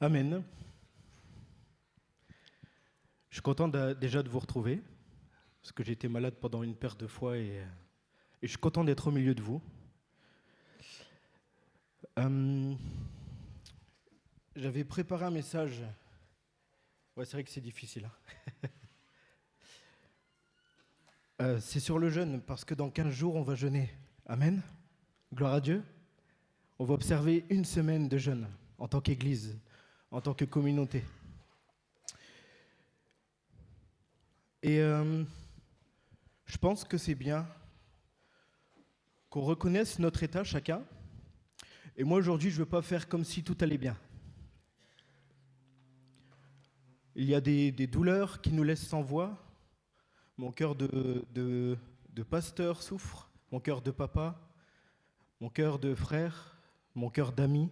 Amen. Je suis content déjà de vous retrouver, parce que j'ai été malade pendant une paire de fois et je suis content d'être au milieu de vous. J'avais préparé un message. Ouais, c'est vrai que c'est difficile, hein. C'est sur le jeûne, parce que dans 15 jours, on va jeûner. Amen. Gloire à Dieu. On va observer une semaine de jeûne en tant qu'Église, en tant que communauté. Et je pense que c'est bien qu'on reconnaisse notre état chacun. Et moi, aujourd'hui, je ne veux pas faire comme si tout allait bien. Il y a des douleurs qui nous laissent sans voix. Mon cœur de pasteur souffre, mon cœur de papa, mon cœur de frère, mon cœur d'ami.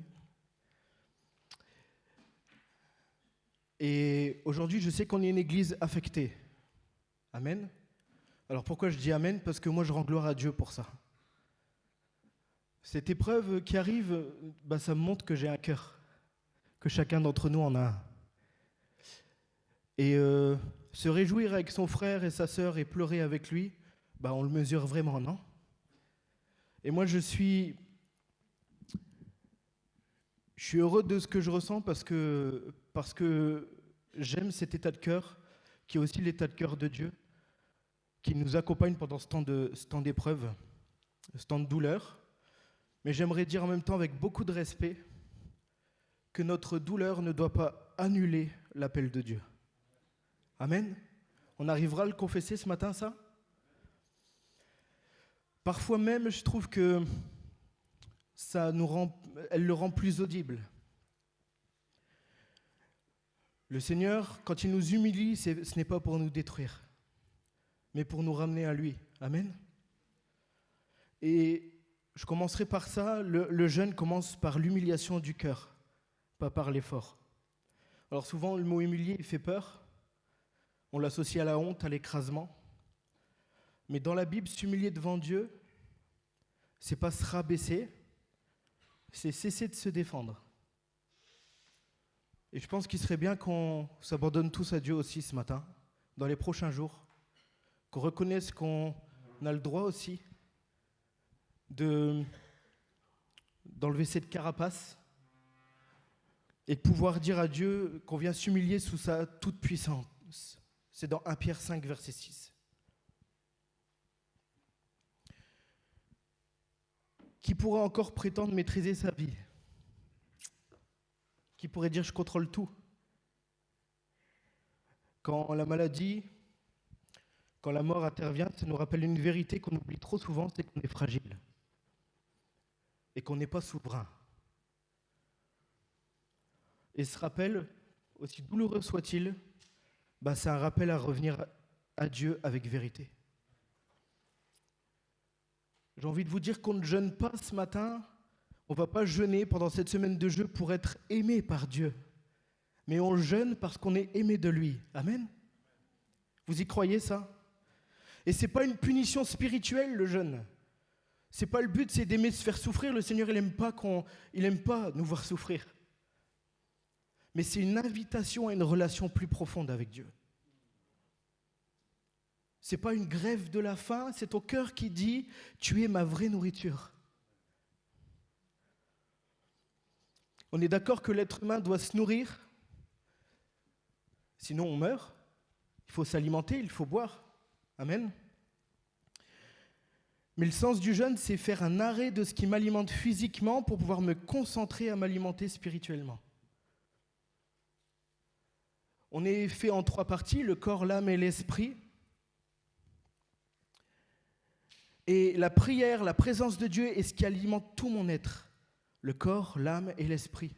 Et aujourd'hui, je sais qu'on est une église affectée. Amen. Alors pourquoi je dis amen? Parce que moi, je rends gloire à Dieu pour ça. Cette épreuve qui arrive, ça me montre que j'ai un cœur, que chacun d'entre nous en a un. Et se réjouir avec son frère et sa sœur et pleurer avec lui, on le mesure vraiment, non? Et moi, je suis heureux de ce que je ressens parce que j'aime cet état de cœur, qui est aussi l'état de cœur de Dieu, qui nous accompagne pendant ce temps d'épreuve, ce temps de douleur. Mais j'aimerais dire en même temps, avec beaucoup de respect, que notre douleur ne doit pas annuler l'appel de Dieu. Amen. On arrivera à le confesser ce matin, ça? Parfois même, je trouve que elle le rend plus audible. Le Seigneur, quand il nous humilie, ce n'est pas pour nous détruire, mais pour nous ramener à lui. Amen. Et je commencerai par ça. Le jeûne commence par l'humiliation du cœur, pas par l'effort. Alors souvent, le mot humilier, il fait peur. On l'associe à la honte, à l'écrasement. Mais dans la Bible, s'humilier devant Dieu, c'est pas se rabaisser, c'est cesser de se défendre. Et je pense qu'il serait bien qu'on s'abandonne tous à Dieu aussi ce matin, dans les prochains jours, qu'on reconnaisse qu'on a le droit aussi d'enlever cette carapace et de pouvoir dire à Dieu qu'on vient s'humilier sous sa toute puissance. C'est dans 1 Pierre 5, verset 6. Qui pourra encore prétendre maîtriser sa vie? Qui pourrait dire je contrôle tout? Quand la maladie, quand la mort intervient, ça nous rappelle une vérité qu'on oublie trop souvent, c'est qu'on est fragile et qu'on n'est pas souverain. Et ce rappel, aussi douloureux soit-il, c'est un rappel à revenir à Dieu avec vérité. J'ai envie de vous dire qu'on ne jeûne pas ce matin, on ne va pas jeûner pendant cette semaine de jeûne pour être aimé par Dieu, mais on jeûne parce qu'on est aimé de lui. Amen. Vous y croyez ça? Et ce n'est pas une punition spirituelle, le jeûne. Ce n'est pas le but, c'est d'aimer se faire souffrir. Le Seigneur, il n'aime pas nous voir souffrir. Mais c'est une invitation à une relation plus profonde avec Dieu. Ce n'est pas une grève de la faim, c'est ton cœur qui dit « Tu es ma vraie nourriture ». On est d'accord que l'être humain doit se nourrir, sinon on meurt. Il faut s'alimenter, il faut boire. Amen. Mais le sens du jeûne, c'est faire un arrêt de ce qui m'alimente physiquement pour pouvoir me concentrer à m'alimenter spirituellement. On est fait en 3 parties, le corps, l'âme et l'esprit. Et la prière, la présence de Dieu est ce qui alimente tout mon être. Le corps, l'âme et l'esprit.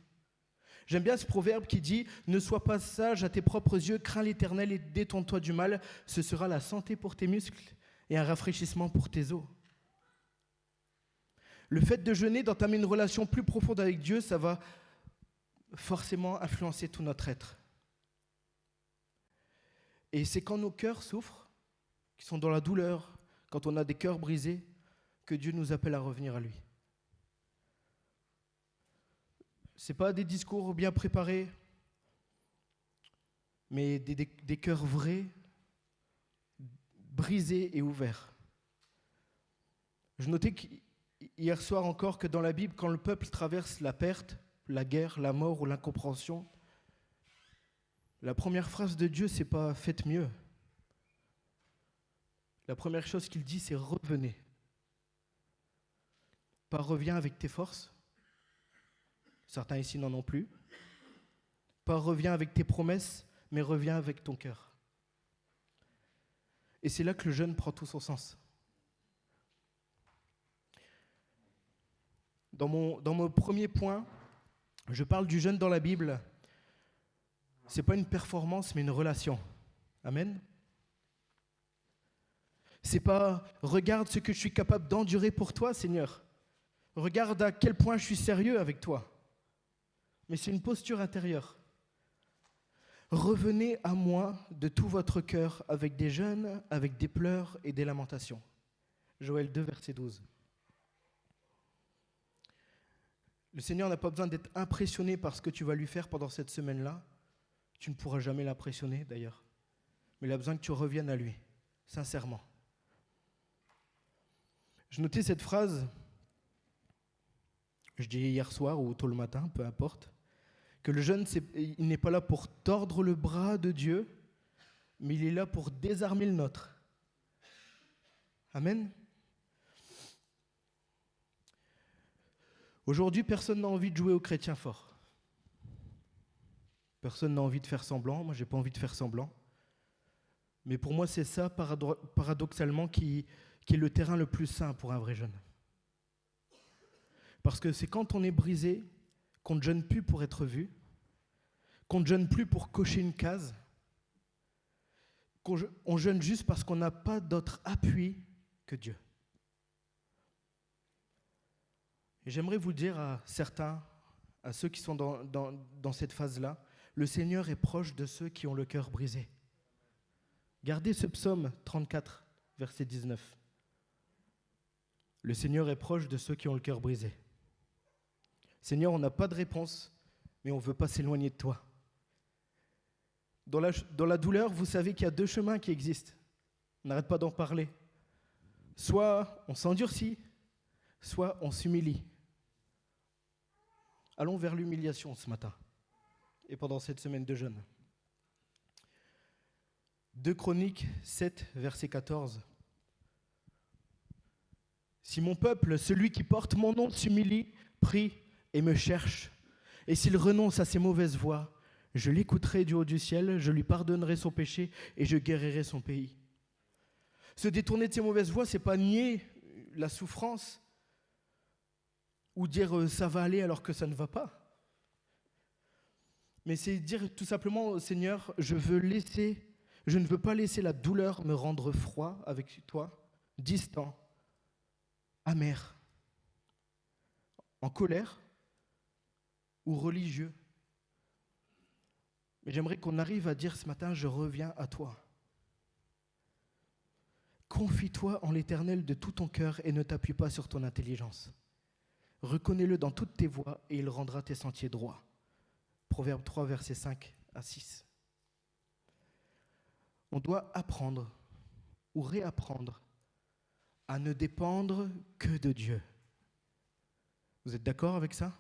J'aime bien ce proverbe qui dit « Ne sois pas sage à tes propres yeux, crains l'Éternel et détourne-toi du mal. Ce sera la santé pour tes muscles et un rafraîchissement pour tes os. » Le fait de jeûner, d'entamer une relation plus profonde avec Dieu, ça va forcément influencer tout notre être. Et c'est quand nos cœurs souffrent, qui sont dans la douleur, quand on a des cœurs brisés, que Dieu nous appelle à revenir à lui. Ce n'est pas des discours bien préparés, mais des cœurs vrais, brisés et ouverts. Je notais hier soir encore que dans la Bible, quand le peuple traverse la perte, la guerre, la mort ou l'incompréhension, la première phrase de Dieu, c'est pas « faites mieux ». La première chose qu'il dit, c'est « revenez ». Pas « reviens avec tes forces ». Certains ici n'en ont plus. Pas « reviens avec tes promesses », mais « reviens avec ton cœur ». Et c'est là que le jeûne prend tout son sens. Dans mon premier point, je parle du jeûne dans la Bible. Ce n'est pas une performance, mais une relation. Amen. C'est pas « regarde ce que je suis capable d'endurer pour toi, Seigneur. Regarde à quel point je suis sérieux avec toi. » Mais c'est une posture intérieure. Revenez à moi de tout votre cœur avec des jeûnes, avec des pleurs et des lamentations. Joël 2, verset 12. Le Seigneur n'a pas besoin d'être impressionné par ce que tu vas lui faire pendant cette semaine-là. Tu ne pourras jamais l'impressionner d'ailleurs. Mais il a besoin que tu reviennes à lui, sincèrement. Je notais cette phrase, je dis hier soir ou tôt le matin, peu importe, que le jeûne, il n'est pas là pour tordre le bras de Dieu, mais il est là pour désarmer le nôtre. Amen. Aujourd'hui, personne n'a envie de jouer au chrétien fort. Personne n'a envie de faire semblant. Moi, je n'ai pas envie de faire semblant. Mais pour moi, c'est ça, paradoxalement, qui est le terrain le plus sain pour un vrai jeûne. Parce que c'est quand on est brisé qu'on ne jeûne plus pour être vu, qu'on ne jeûne plus pour cocher une case, qu'on jeûne juste parce qu'on n'a pas d'autre appui que Dieu. Et j'aimerais vous dire à certains, à ceux qui sont dans cette phase-là, le Seigneur est proche de ceux qui ont le cœur brisé. Gardez ce psaume 34, verset 19. Le Seigneur est proche de ceux qui ont le cœur brisé. Seigneur, on n'a pas de réponse, mais on ne veut pas s'éloigner de toi. Dans la douleur, vous savez qu'il y a deux chemins qui existent. On n'arrête pas d'en parler. Soit on s'endurcit, soit on s'humilie. Allons vers l'humiliation ce matin et pendant cette semaine de jeûne. 2 Chroniques 7, verset 14. Si mon peuple, celui qui porte mon nom, s'humilie, prie et me cherche, et s'il renonce à ses mauvaises voies, je l'écouterai du haut du ciel, je lui pardonnerai son péché et je guérirai son pays. Se détourner de ses mauvaises voies, ce n'est pas nier la souffrance ou dire ça va aller alors que ça ne va pas. Mais c'est dire tout simplement au Seigneur, je ne veux pas laisser la douleur me rendre froid avec toi, distant, amer, en colère ou religieux. Mais j'aimerais qu'on arrive à dire ce matin, je reviens à toi. Confie-toi en l'Éternel de tout ton cœur et ne t'appuie pas sur ton intelligence. Reconnais-le dans toutes tes voies et il rendra tes sentiers droits. Proverbe 3, versets 5 à 6. On doit apprendre ou réapprendre à ne dépendre que de Dieu. Vous êtes d'accord avec ça ?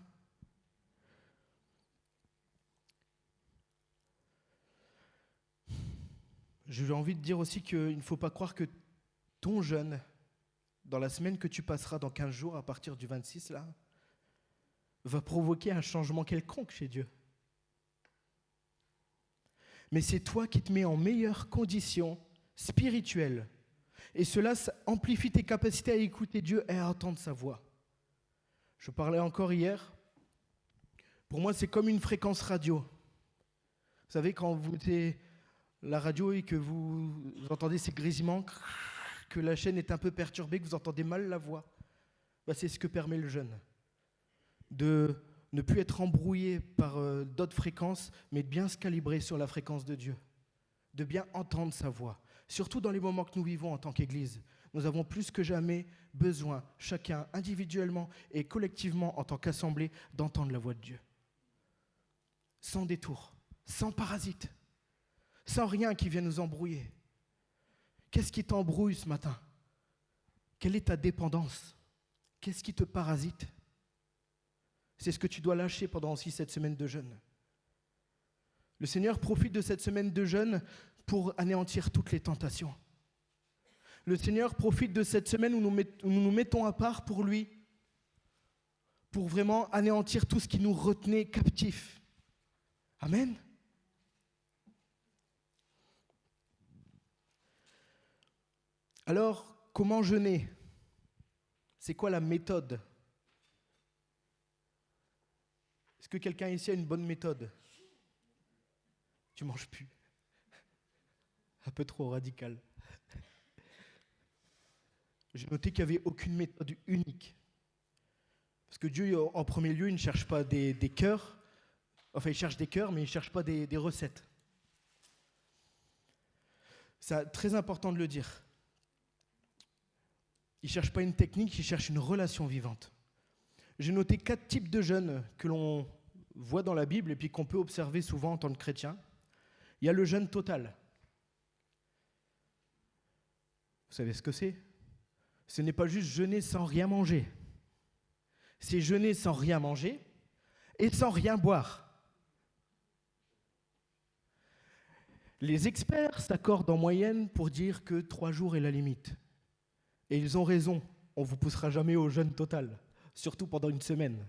J'ai envie de dire aussi qu'il ne faut pas croire que ton jeûne, dans la semaine que tu passeras dans 15 jours, à partir du 26, là, va provoquer un changement quelconque chez Dieu. Mais c'est toi qui te mets en meilleure condition spirituelle. Et cela ça amplifie tes capacités à écouter Dieu et à entendre sa voix. Je parlais encore hier. Pour moi, c'est comme une fréquence radio. Vous savez, quand vous mettez la radio et que vous entendez ces grésillements, que la chaîne est un peu perturbée, que vous entendez mal la voix, c'est ce que permet le jeûne. De ne plus être embrouillé par d'autres fréquences, mais de bien se calibrer sur la fréquence de Dieu. De bien entendre sa voix. Surtout dans les moments que nous vivons en tant qu'Église. Nous avons plus que jamais besoin, chacun individuellement et collectivement en tant qu'assemblée, d'entendre la voix de Dieu. sans détour, sans parasite, sans rien qui vienne nous embrouiller. Qu'est-ce qui t'embrouille ce matin? Quelle est ta dépendance? Qu'est-ce qui te parasite? C'est ce que tu dois lâcher pendant aussi cette semaine de jeûne. Le Seigneur profite de cette semaine de jeûne pour anéantir toutes les tentations. Le Seigneur profite de cette semaine où nous nous mettons à part pour lui, pour vraiment anéantir tout ce qui nous retenait captifs. Amen. Alors, comment jeûner? C'est quoi la méthode? Est-ce que quelqu'un ici a une bonne méthode? Tu manges plus. Un peu trop radical. J'ai noté qu'il n'y avait aucune méthode unique. Parce que Dieu, en premier lieu, il ne cherche pas des cœurs. Enfin, il cherche des cœurs, mais il ne cherche pas des recettes. C'est très important de le dire. Il ne cherche pas une technique, il cherche une relation vivante. J'ai noté 4 types de jeûnes que l'on voit dans la Bible et puis qu'on peut observer souvent en tant que chrétien. Il y a le jeûne total. Vous savez ce que c'est? Ce n'est pas juste jeûner sans rien manger. C'est jeûner sans rien manger et sans rien boire. Les experts s'accordent en moyenne pour dire que 3 jours est la limite. Et ils ont raison, on ne vous poussera jamais au jeûne total, surtout pendant une semaine.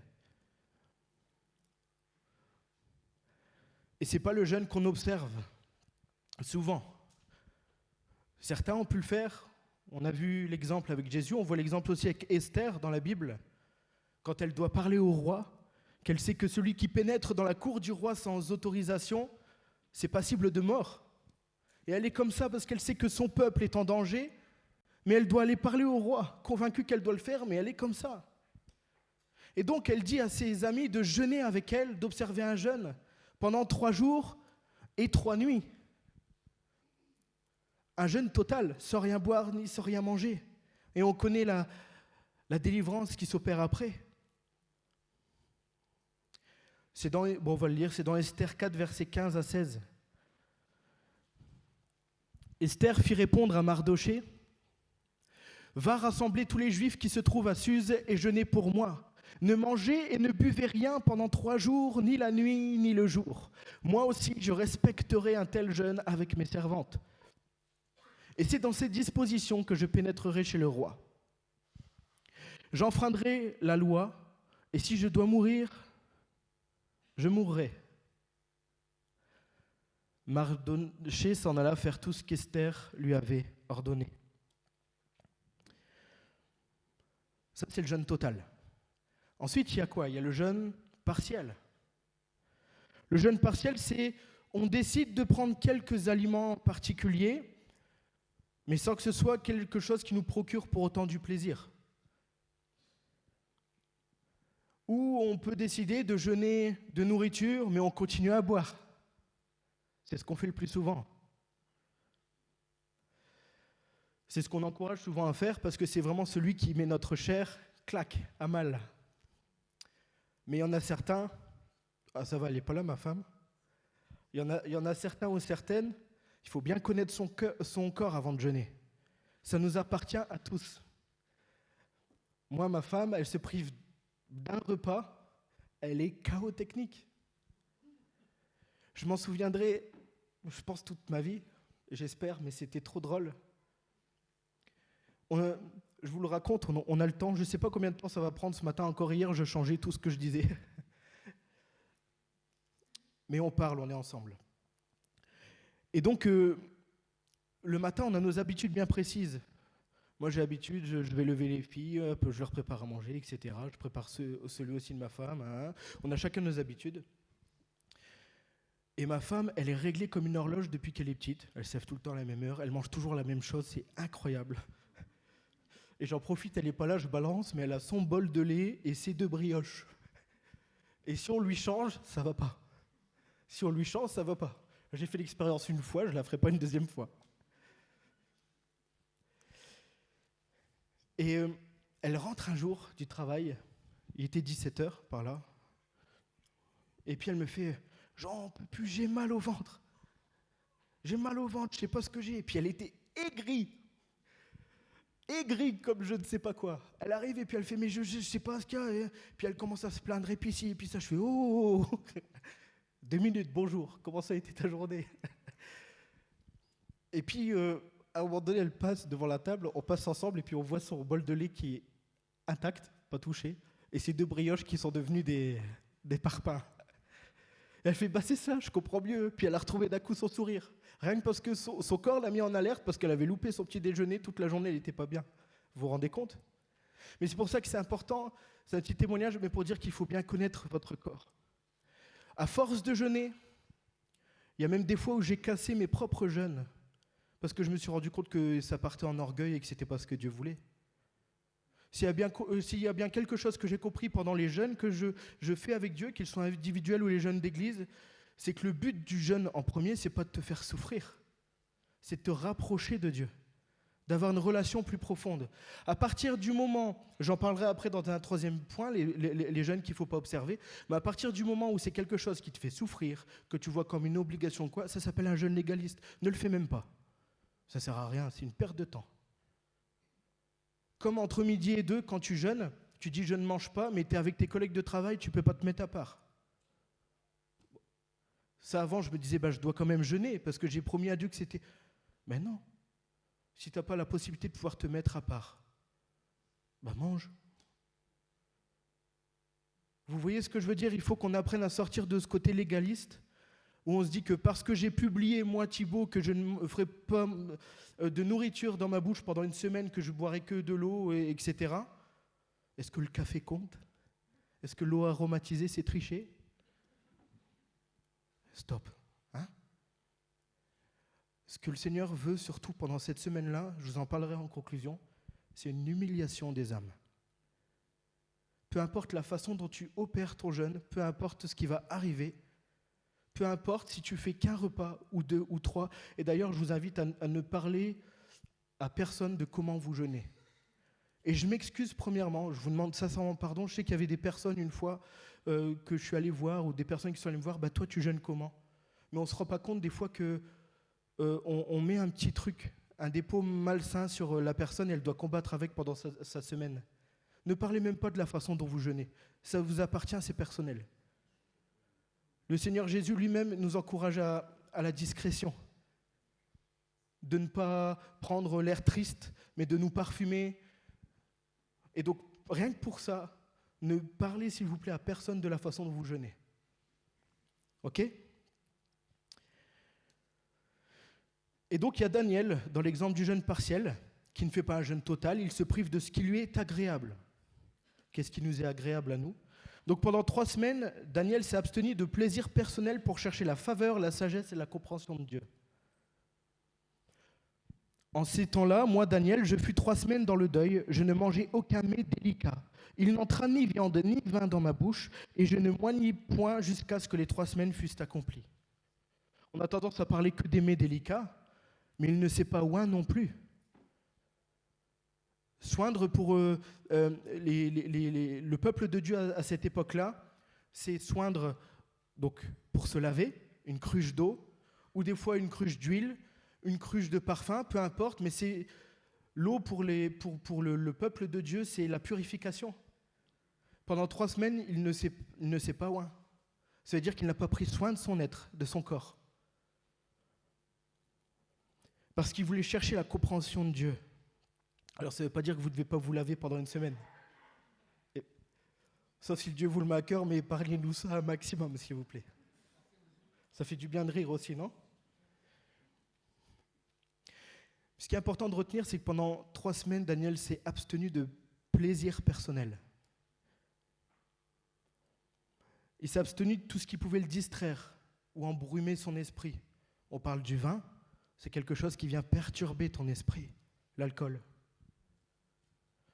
Et ce n'est pas le jeûne qu'on observe souvent. Certains ont pu le faire. On a vu l'exemple avec Jésus, on voit l'exemple aussi avec Esther dans la Bible. Quand elle doit parler au roi, qu'elle sait que celui qui pénètre dans la cour du roi sans autorisation, c'est passible de mort. Et elle est comme ça parce qu'elle sait que son peuple est en danger, mais elle doit aller parler au roi, convaincue qu'elle doit le faire, mais elle est comme ça. Et donc elle dit à ses amis de jeûner avec elle, d'observer un jeûne pendant 3 jours et 3 nuits. Un jeûne total, sans rien boire ni sans rien manger. Et on connaît la délivrance qui s'opère après. On va le lire, c'est dans Esther 4, versets 15 à 16. Esther fit répondre à Mardoché: « Va rassembler tous les Juifs qui se trouvent à Suse et jeûnez pour moi. Ne mangez et ne buvez rien pendant 3 jours, ni la nuit, ni le jour. Moi aussi, je respecterai un tel jeûne avec mes servantes. Et c'est dans ces dispositions que je pénétrerai chez le roi. J'enfreindrai la loi, et si je dois mourir, je mourrai. » Mardoché s'en alla faire tout ce qu'Esther lui avait ordonné. Ça, c'est le jeûne total. Ensuite, il y a quoi? Il y a le jeûne partiel. Le jeûne partiel, c'est on décide de prendre quelques aliments particuliers, mais sans que ce soit quelque chose qui nous procure pour autant du plaisir. Ou on peut décider de jeûner de nourriture, mais on continue à boire. C'est ce qu'on fait le plus souvent. C'est ce qu'on encourage souvent à faire parce que c'est vraiment celui qui met notre chair, clac, à mal. Mais il y en a certains, ça va, elle n'est pas là ma femme, il y en a certains ou certaines, il faut bien connaître son corps avant de jeûner. Ça nous appartient à tous. Moi, ma femme, elle se prive d'un repas, elle est KO technique. Je m'en souviendrai, je pense, toute ma vie, j'espère, mais c'était trop drôle. Je vous le raconte, on a le temps, je ne sais pas combien de temps ça va prendre ce matin, encore hier, je changeais tout ce que je disais. Mais on parle, on est ensemble. Et donc, le matin, on a nos habitudes bien précises. Moi, j'ai l'habitude, je vais lever les filles, je leur prépare à manger, etc. Je prépare celui aussi de ma femme. Hein. On a chacun nos habitudes. Et ma femme, elle est réglée comme une horloge depuis qu'elle est petite. Elle se lève tout le temps à la même heure, elle mange toujours la même chose, c'est incroyable. Et j'en profite, elle n'est pas là, je balance, mais elle a son bol de lait et ses 2 brioches. Et si on lui change, ça ne va pas. Si on lui change, ça ne va pas. J'ai fait l'expérience une fois, je ne la ferai pas une deuxième fois. Et elle rentre un jour du travail, il était 17h par là, et puis elle me fait: « J'en peux plus, j'ai mal au ventre. J'ai mal au ventre, je sais pas ce que j'ai. Et puis elle était aigrie. Aigrie comme je ne sais pas quoi. Elle arrive et puis elle fait, mais je sais pas ce qu'il y a. Et puis elle commence à se plaindre, et puis ci, et puis ça, je fais, oh 2 minutes, bonjour, comment ça a été ta journée? Et puis, à un moment donné, elle passe devant la table, on passe ensemble, et puis on voit son bol de lait qui est intact, pas touché, et ces 2 brioches qui sont devenues des parpaings. Et elle fait, bah c'est ça, je comprends mieux. Puis elle a retrouvé d'un coup son sourire. Rien que parce que son corps l'a mis en alerte, parce qu'elle avait loupé son petit déjeuner, toute la journée, elle n'était pas bien. Vous vous rendez compte? Mais c'est pour ça que c'est important, c'est un petit témoignage, mais pour dire qu'il faut bien connaître votre corps. À force de jeûner, il y a même des fois où j'ai cassé mes propres jeûnes, parce que je me suis rendu compte que ça partait en orgueil et que ce n'était pas ce que Dieu voulait. S'il y a bien quelque chose que j'ai compris pendant les jeûnes que je fais avec Dieu, qu'ils soient individuels ou les jeûnes d'église, c'est que le but du jeûne en premier, c'est pas de te faire souffrir, c'est de te rapprocher de Dieu, d'avoir une relation plus profonde. À partir du moment, j'en parlerai après dans un 3e point, les jeûnes qu'il ne faut pas observer, mais à partir du moment où c'est quelque chose qui te fait souffrir, que tu vois comme une obligation, quoi, ça s'appelle un jeûne légaliste. Ne le fais même pas. Ça ne sert à rien, c'est une perte de temps. Comme entre midi et 2, quand tu jeûnes, tu dis je ne mange pas, mais tu es avec tes collègues de travail, tu ne peux pas te mettre à part. Ça, avant, je me disais, je dois quand même jeûner, parce que j'ai promis à Dieu que c'était... Mais non. Si tu n'as pas la possibilité de pouvoir te mettre à part, mange. Vous voyez ce que je veux dire? Il faut qu'on apprenne à sortir de ce côté légaliste, où on se dit que parce que j'ai publié, moi Thibaut, que je ne ferai pas de nourriture dans ma bouche pendant une semaine, que je boirai que de l'eau, etc. Est-ce que le café compte? Est-ce que l'eau aromatisée, c'est tricher? Stop. Ce que le Seigneur veut, surtout pendant cette semaine-là, je vous en parlerai en conclusion, c'est une humiliation des âmes. Peu importe la façon dont tu opères ton jeûne, peu importe ce qui va arriver, peu importe si tu fais qu'un repas ou 2 ou 3. Et d'ailleurs, je vous invite à ne parler à personne de comment vous jeûnez. Et je m'excuse premièrement, je vous demande sincèrement pardon. Je sais qu'il y avait des personnes une fois que je suis allé voir, ou des personnes qui sont allées me voir, toi tu jeûnes comment? Mais on ne se rend pas compte des fois que on met un petit truc, un dépôt malsain sur la personne et elle doit combattre avec pendant sa semaine. Ne parlez même pas de la façon dont vous jeûnez. Ça vous appartient, c'est personnel. Le Seigneur Jésus lui-même nous encourage à la discrétion, de ne pas prendre l'air triste, mais de nous parfumer. Et donc, rien que pour ça, ne parlez s'il vous plaît à personne de la façon dont vous jeûnez. Ok? Et donc, il y a Daniel, dans l'exemple du jeûne partiel, qui ne fait pas un jeûne total, il se prive de ce qui lui est agréable. Qu'est-ce qui nous est agréable à nous? Donc pendant 3 semaines, Daniel s'est abstenu de plaisir personnel pour chercher la faveur, la sagesse et la compréhension de Dieu. En ces temps-là, moi, Daniel, je fus 3 semaines dans le deuil, je ne mangeai aucun mets délicat. Il n'entra ni viande ni vin dans ma bouche, et je ne moignis point jusqu'à ce que les 3 semaines fussent accomplies. On a tendance à parler que des mets délicats, mais il ne sait pas oint non plus. Soindre pour le peuple de Dieu à cette époque-là, c'est soindre donc, pour se laver, une cruche d'eau, ou des fois une cruche d'huile, une cruche de parfum, peu importe, mais c'est l'eau pour le peuple de Dieu, c'est la purification. Pendant 3 semaines, il ne sait pas oint. Ça veut dire qu'il n'a pas pris soin de son être, de son corps. Parce qu'il voulait chercher la compréhension de Dieu. Alors ça ne veut pas dire que vous ne devez pas vous laver pendant une semaine. Sauf si Dieu vous le met à cœur, mais parlez-nous ça un maximum, s'il vous plaît. Ça fait du bien de rire aussi, non? Ce qui est important de retenir, c'est que pendant 3 semaines, Daniel s'est abstenu de plaisir personnel. Il s'est abstenu de tout ce qui pouvait le distraire ou embrumer son esprit. On parle du vin, c'est quelque chose qui vient perturber ton esprit, l'alcool.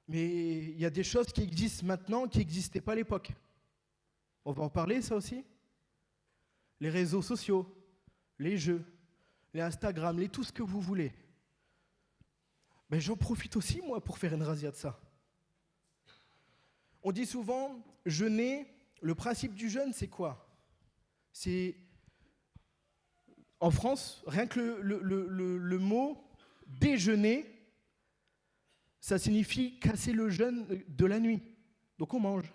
Mais il y a des choses qui existent maintenant qui n'existaient pas à l'époque. On va en parler, ça aussi? Les réseaux sociaux, les jeux, les Instagram, tout ce que vous voulez. Ben, j'en profite aussi, moi, pour faire une razzia de ça. On dit souvent, jeûner, le principe du jeûne, c'est quoi? C'est En France, rien que le mot déjeuner, ça signifie casser le jeûne de la nuit. Donc on mange.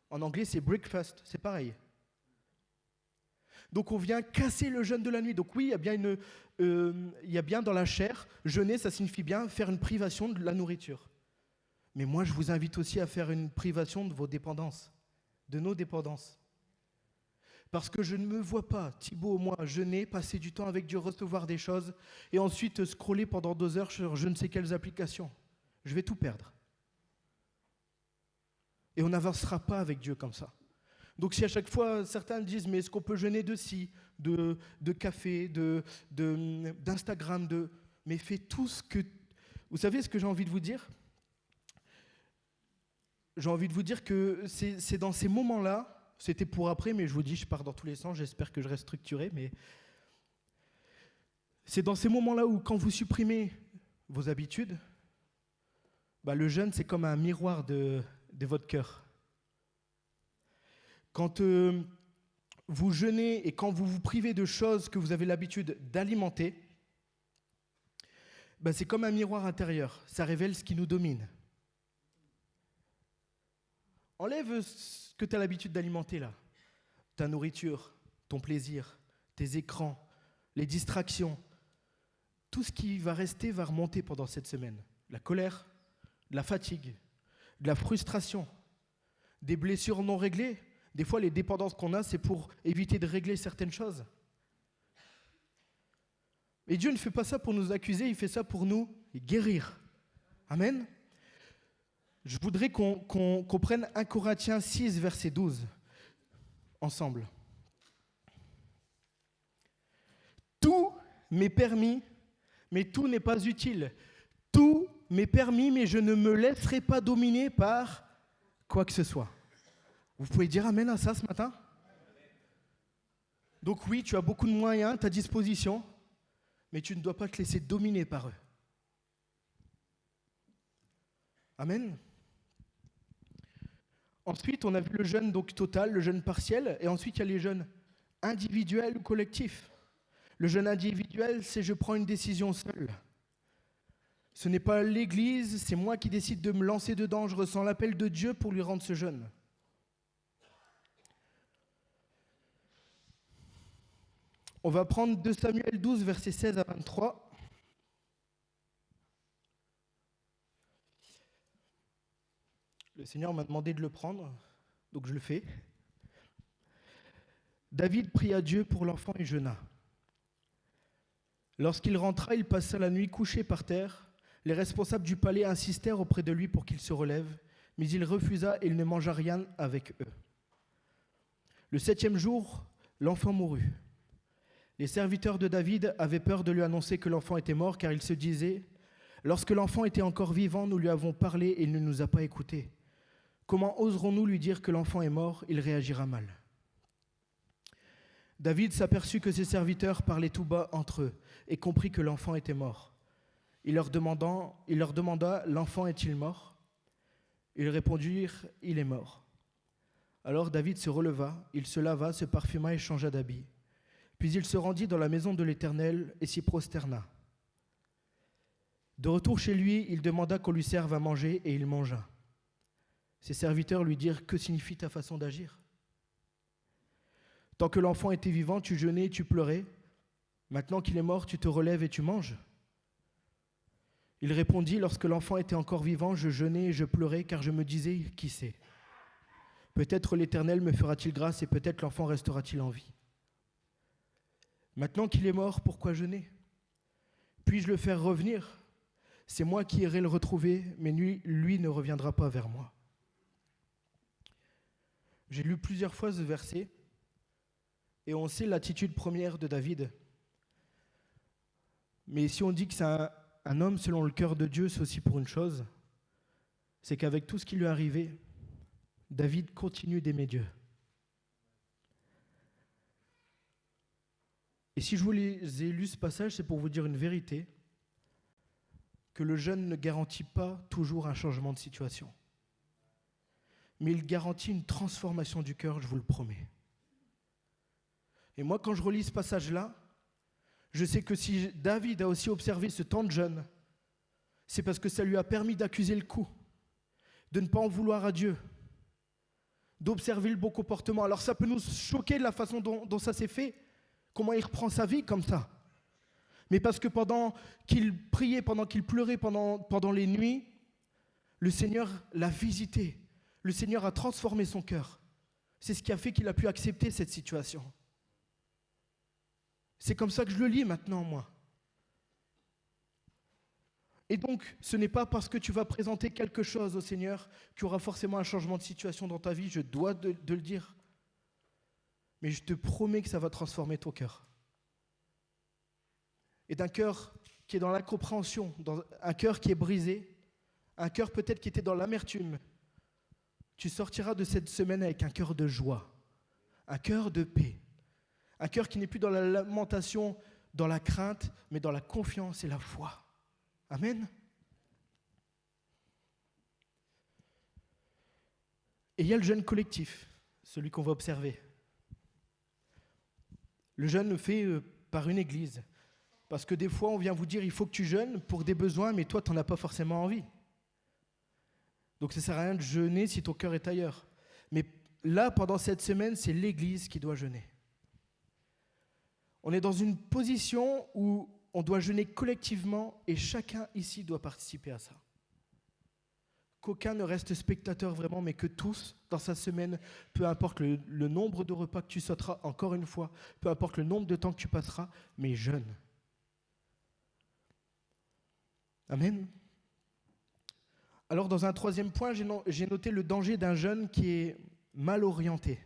En anglais, c'est breakfast, c'est pareil. Donc on vient casser le jeûne de la nuit. Donc oui, il y a bien dans la chair, jeûner, ça signifie bien faire une privation de la nourriture. Mais moi, je vous invite aussi à faire une privation de vos dépendances, de nos dépendances. Parce que je ne me vois pas, Thibaut, moi, jeûner, passer du temps avec Dieu, recevoir des choses, et ensuite scroller pendant 2 heures sur je ne sais quelles applications. Je vais tout perdre. Et on n'avancera pas avec Dieu comme ça. Donc si à chaque fois, certains disent, mais est-ce qu'on peut jeûner de ci, de café, d'Instagram, mais fais tout ce que... Vous savez ce que j'ai envie de vous dire ? J'ai envie de vous dire que c'est dans ces moments-là, c'était pour après, mais je vous dis, je pars dans tous les sens, j'espère que je reste structuré, mais c'est dans ces moments-là où quand vous supprimez vos habitudes, le jeûne, c'est comme un miroir de votre cœur. Quand vous jeûnez et quand vous vous privez de choses que vous avez l'habitude d'alimenter, c'est comme un miroir intérieur, ça révèle ce qui nous domine. Enlève ce que tu as l'habitude d'alimenter là, ta nourriture, ton plaisir, tes écrans, les distractions. Tout ce qui va rester va remonter pendant cette semaine. La colère, de la fatigue, de la frustration, des blessures non réglées. Des fois, les dépendances qu'on a, c'est pour éviter de régler certaines choses. Et Dieu ne fait pas ça pour nous accuser, il fait ça pour nous guérir. Amen. Je voudrais qu'on prenne 1 Corinthiens 6, verset 12, ensemble. Tout m'est permis, mais tout n'est pas utile. Tout m'est permis, mais je ne me laisserai pas dominer par quoi que ce soit. Vous pouvez dire amen à ça ce matin ? Donc oui, tu as beaucoup de moyens à ta disposition, mais tu ne dois pas te laisser dominer par eux. Amen. Ensuite, on a vu le jeûne donc total, le jeûne partiel, et ensuite il y a les jeûnes individuels ou collectifs. Le jeûne individuel, c'est je prends une décision seule. Ce n'est pas l'Église, c'est moi qui décide de me lancer dedans, je ressens l'appel de Dieu pour lui rendre ce jeûne. On va prendre 2 Samuel 12, versets 16 à 23. Le Seigneur m'a demandé de le prendre, donc je le fais. David pria Dieu pour l'enfant et jeûna. Lorsqu'il rentra, il passa la nuit couché par terre. Les responsables du palais insistèrent auprès de lui pour qu'il se relève, mais il refusa et il ne mangea rien avec eux. Le 7e jour, l'enfant mourut. Les serviteurs de David avaient peur de lui annoncer que l'enfant était mort, car ils se disaient « Lorsque l'enfant était encore vivant, nous lui avons parlé et il ne nous a pas écoutés. Comment oserons-nous lui dire que l'enfant est mort ? Il réagira mal. » David s'aperçut que ses serviteurs parlaient tout bas entre eux et comprit que l'enfant était mort. Il leur demanda « L'enfant est-il mort ?» Ils répondirent « Il est mort. » Alors David se releva, il se lava, se parfuma et changea d'habit. Puis il se rendit dans la maison de l'Éternel et s'y prosterna. De retour chez lui, il demanda qu'on lui serve à manger et il mangea. Ses serviteurs lui dirent « Que signifie ta façon d'agir ? Tant que l'enfant était vivant, tu jeûnais et tu pleurais. Maintenant qu'il est mort, tu te relèves et tu manges. » Il répondit « Lorsque l'enfant était encore vivant, je jeûnais et je pleurais car je me disais « Qui sait ? Peut-être l'Éternel me fera-t-il grâce et peut-être l'enfant restera-t-il en vie. Maintenant qu'il est mort, pourquoi jeûner ? Puis-je le faire revenir ? C'est moi qui irai le retrouver, mais lui ne reviendra pas vers moi. » J'ai lu plusieurs fois ce verset et on sait l'attitude première de David. Mais si on dit que c'est un homme selon le cœur de Dieu, c'est aussi pour une chose, c'est qu'avec tout ce qui lui est arrivé, David continue d'aimer Dieu. Et si je vous ai lu ce passage, c'est pour vous dire une vérité, que le jeûne ne garantit pas toujours un changement de situation. Mais il garantit une transformation du cœur, je vous le promets. Et moi, quand je relis ce passage-là, Je sais que si David a aussi observé ce temps de jeûne, c'est parce que ça lui a permis d'accuser le coup, de ne pas en vouloir à Dieu, d'observer le bon comportement. Alors ça peut nous choquer de la façon dont ça s'est fait, comment il reprend sa vie comme ça. Mais parce que pendant qu'il priait, pendant qu'il pleurait, pendant les nuits, le Seigneur l'a visité. Le Seigneur a transformé son cœur. C'est ce qui a fait qu'il a pu accepter cette situation. C'est comme ça que je le lis maintenant, moi. Et donc, ce n'est pas parce que tu vas présenter quelque chose au Seigneur qu'il y aura forcément un changement de situation dans ta vie, je dois de le dire. Mais je te promets que ça va transformer ton cœur. Et d'un cœur qui est dans l'incompréhension, un cœur qui est brisé, un cœur peut-être qui était dans l'amertume, tu sortiras de cette semaine avec un cœur de joie, un cœur de paix, un cœur qui n'est plus dans la lamentation, dans la crainte, mais dans la confiance et la foi. Amen. Et il y a le jeûne collectif, celui qu'on va observer. Le jeûne fait par une église. Parce que des fois, on vient vous dire, il faut que tu jeûnes pour des besoins, mais toi, tu n'en as pas forcément envie. Donc ça ne sert à rien de jeûner si ton cœur est ailleurs. Mais là, pendant cette semaine, c'est l'église qui doit jeûner. On est dans une position où on doit jeûner collectivement et chacun ici doit participer à ça. Qu'aucun ne reste spectateur vraiment, mais que tous, dans sa semaine, peu importe le nombre de repas que tu sauteras, encore une fois, peu importe le nombre de temps que tu passeras, mais jeûne. Amen. Alors, dans un troisième point, j'ai noté le danger d'un jeûne qui est mal orienté.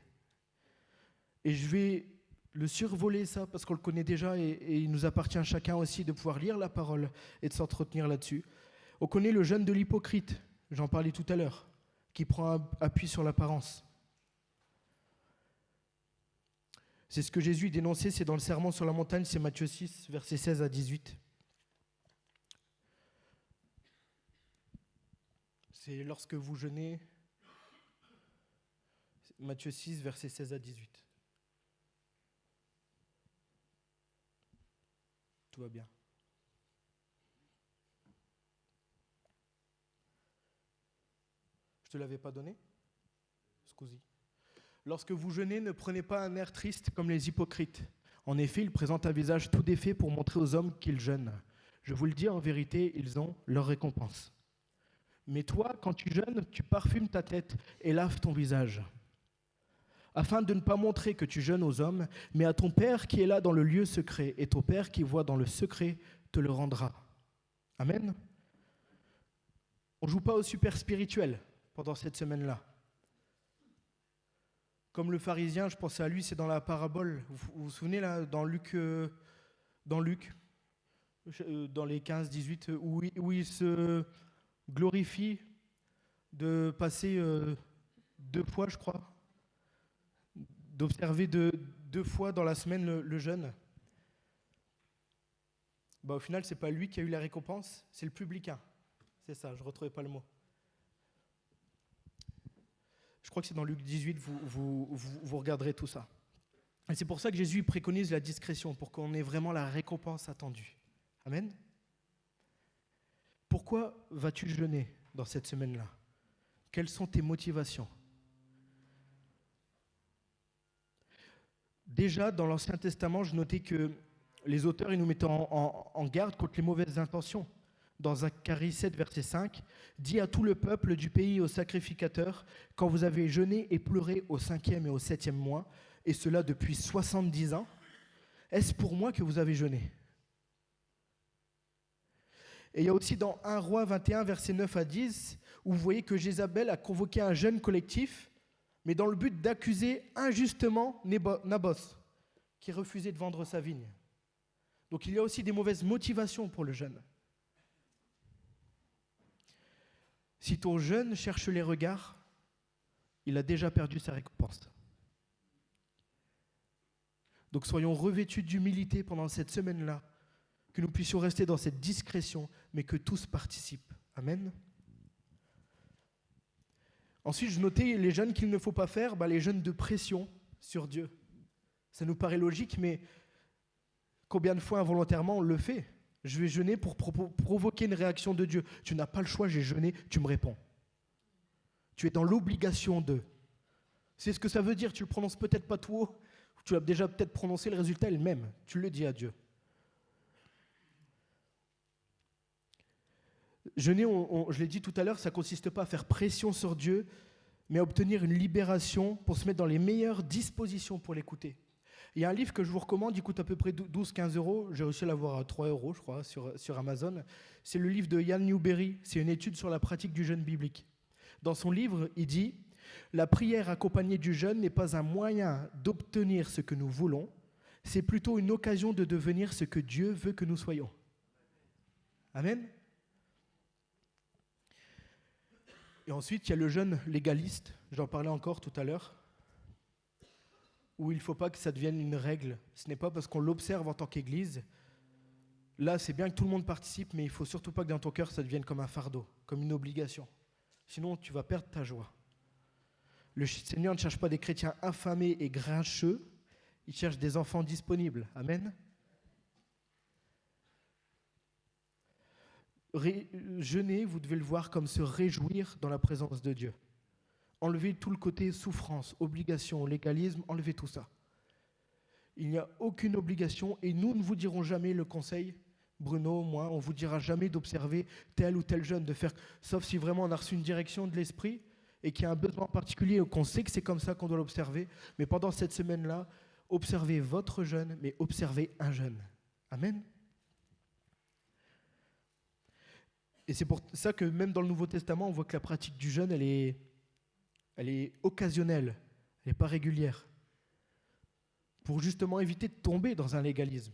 Et je vais le survoler ça, parce qu'on le connaît déjà, et il nous appartient à chacun aussi de pouvoir lire la parole et de s'entretenir là-dessus. On connaît le jeûne de l'hypocrite, j'en parlais tout à l'heure, qui prend appui sur l'apparence. C'est ce que Jésus dénonçait, c'est dans le Sermon sur la montagne, c'est Matthieu 6, versets 16 à 18. C'est lorsque vous jeûnez, Matthieu 6, versets 16 à 18. Tout va bien. Je te l'avais pas donné? Scusi. Lorsque vous jeûnez, ne prenez pas un air triste comme les hypocrites. En effet, ils présentent un visage tout défait pour montrer aux hommes qu'ils jeûnent. Je vous le dis en vérité, ils ont leur récompense. Mais toi, quand tu jeûnes, tu parfumes ta tête et laves ton visage, afin de ne pas montrer que tu jeûnes aux hommes, mais à ton Père qui est là dans le lieu secret, et ton Père qui voit dans le secret te le rendra. Amen. On ne joue pas au super spirituel pendant cette semaine-là. Comme le pharisien, je pensais à lui, c'est dans la parabole. Vous vous souvenez là, dans Luc, dans les 15-18, où il se glorifie de passer 2 fois, je crois, d'observer 2 fois dans la semaine le jeûne. Au final, ce n'est pas lui qui a eu la récompense, c'est le publicain. C'est ça, je ne retrouvais pas le mot. Je crois que c'est dans Luc 18, vous regarderez tout ça. Et c'est pour ça que Jésus préconise la discrétion, pour qu'on ait vraiment la récompense attendue. Amen. Pourquoi vas-tu jeûner dans cette semaine-là? Quelles sont tes motivations? Déjà, dans l'Ancien Testament, je notais que les auteurs ils nous mettaient en garde contre les mauvaises intentions. Dans Zacharie 7, verset 5, « Dis à tout le peuple du pays et aux sacrificateurs, quand vous avez jeûné et pleuré au 5e et au 7e mois, et cela depuis 70 ans, est-ce pour moi que vous avez jeûné ?» Et il y a aussi dans 1 Roi 21, verset 9 à 10, où vous voyez que Jézabel a convoqué un jeûne collectif, mais dans le but d'accuser injustement Naboth, qui refusait de vendre sa vigne. Donc il y a aussi des mauvaises motivations pour le jeûne. Si ton jeûne cherche les regards, il a déjà perdu sa récompense. Donc soyons revêtus d'humilité pendant cette semaine-là, que nous puissions rester dans cette discrétion, mais que tous participent. Amen. Ensuite, je notais les jeûnes qu'il ne faut pas faire, les jeûnes de pression sur Dieu. Ça nous paraît logique, mais Combien de fois involontairement on le fait? Je vais jeûner pour provoquer une réaction de Dieu. Tu n'as pas le choix, j'ai jeûné, tu me réponds. Tu es dans l'obligation de. C'est ce que ça veut dire, tu le prononces peut-être pas tout haut, tu l'as déjà peut-être prononcé, le résultat est le même. Tu le dis à Dieu. Jeûner, je l'ai dit tout à l'heure, ça ne consiste pas à faire pression sur Dieu, mais à obtenir une libération pour se mettre dans les meilleures dispositions pour l'écouter. Il y a un livre que je vous recommande, il coûte à peu près 12-15 euros. J'ai réussi à l'avoir à 3 euros, je crois, sur Amazon. C'est le livre de Ian Newberry. C'est une étude sur la pratique du jeûne biblique. Dans son livre, il dit « La prière accompagnée du jeûne n'est pas un moyen d'obtenir ce que nous voulons, c'est plutôt une occasion de devenir ce que Dieu veut que nous soyons. » Amen. Et ensuite, il y a le jeûne légaliste. J'en parlais encore tout à l'heure. Où il ne faut pas que ça devienne une règle. Ce n'est pas parce qu'on l'observe en tant qu'Église. Là, c'est bien que tout le monde participe, mais il ne faut surtout pas que dans ton cœur, ça devienne comme un fardeau, comme une obligation. Sinon, tu vas perdre ta joie. Le Seigneur ne cherche pas des chrétiens affamés et grincheux, il cherche des enfants disponibles. Amen. Jeûner, vous devez le voir comme se réjouir dans la présence de Dieu. Enlevez tout le côté souffrance, obligation, légalisme, enlevez tout ça. Il n'y a aucune obligation et nous ne vous dirons jamais le conseil, Bruno, moi, on ne vous dira jamais d'observer tel ou tel jeûne, de faire, sauf si vraiment on a reçu une direction de l'esprit et qu'il y a un besoin particulier ou qu'on sait que c'est comme ça qu'on doit l'observer. Mais pendant cette semaine-là, observez votre jeûne, mais observez un jeûne. Amen. Et c'est pour ça que même dans le Nouveau Testament, on voit que la pratique du jeûne, elle est occasionnelle, elle n'est pas régulière, pour justement éviter de tomber dans un légalisme.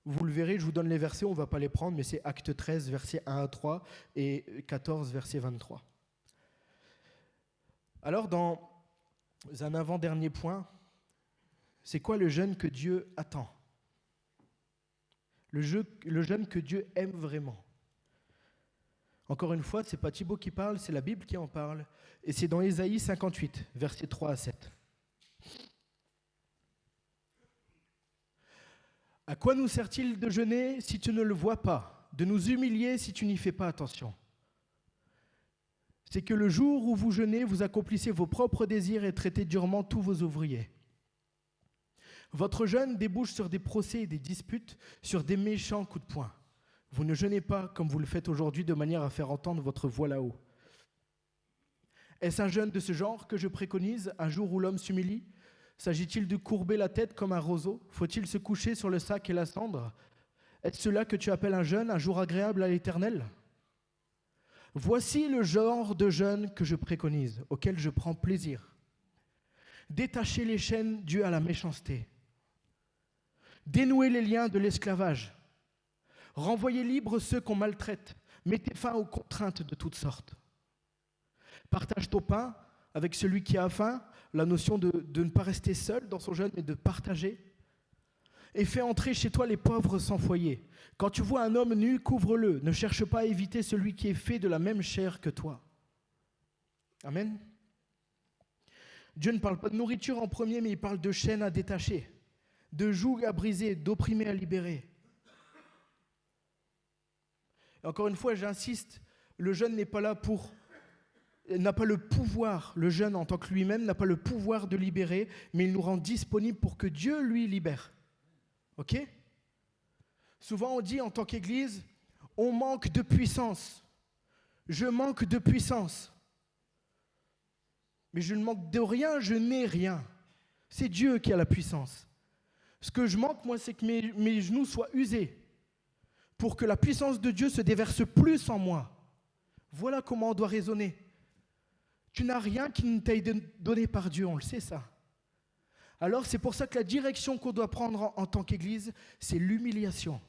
Vous le verrez, je vous donne les versets, on ne va pas les prendre, mais c'est Acte 13, versets 1 à 3 et 14, verset 23. Alors, dans un avant-dernier point, c'est quoi le jeûne que Dieu attend? Le jeûne que Dieu aime vraiment. Encore une fois, ce n'est pas Thibaut qui parle, c'est la Bible qui en parle. Et c'est dans Ésaïe 58, versets 3 à 7. À quoi nous sert-il de jeûner si tu ne le vois pas, de nous humilier si tu n'y fais pas attention? C'est que le jour où vous jeûnez, vous accomplissez vos propres désirs et traitez durement tous vos ouvriers. Votre jeûne débouche sur des procès et des disputes, sur des méchants coups de poing. Vous ne jeûnez pas comme vous le faites aujourd'hui de manière à faire entendre votre voix là-haut. Est-ce un jeûne de ce genre que je préconise, un jour où l'homme s'humilie? S'agit-il de courber la tête comme un roseau? Faut-il se coucher sur le sac et la cendre? Est-ce cela que tu appelles un jeûne, un jour agréable à l'Éternel? Voici le genre de jeûne que je préconise, auquel je prends plaisir. Détacher les chaînes dues à la méchanceté. Dénouer les liens de l'esclavage. Renvoyer libres ceux qu'on maltraite. Mettez fin aux contraintes de toutes sortes. Partage ton pain avec celui qui a faim, la notion de ne pas rester seul dans son jeûne, mais de partager. Et fais entrer chez toi les pauvres sans foyer. Quand tu vois un homme nu, couvre-le. Ne cherche pas à éviter celui qui est fait de la même chair que toi. Amen. Dieu ne parle pas de nourriture en premier, mais il parle de chaînes à détacher, de jougs à briser, d'opprimés à libérer. Et encore une fois, j'insiste, le jeûne n'est pas là n'a pas le pouvoir, le jeûne en tant que lui-même n'a pas le pouvoir de libérer, mais il nous rend disponibles pour que Dieu lui libère. Ok? Souvent on dit en tant qu'Église, on manque de puissance. Je manque de puissance. Mais je ne manque de rien, je n'ai rien. C'est Dieu qui a la puissance. Ce que je manque, moi, c'est que mes genoux soient usés pour que la puissance de Dieu se déverse plus en moi. Voilà comment on doit raisonner. Tu n'as rien qui ne t'a été donné par Dieu, on le sait ça. Alors c'est pour ça que la direction qu'on doit prendre en tant qu'Église, c'est l'humiliation.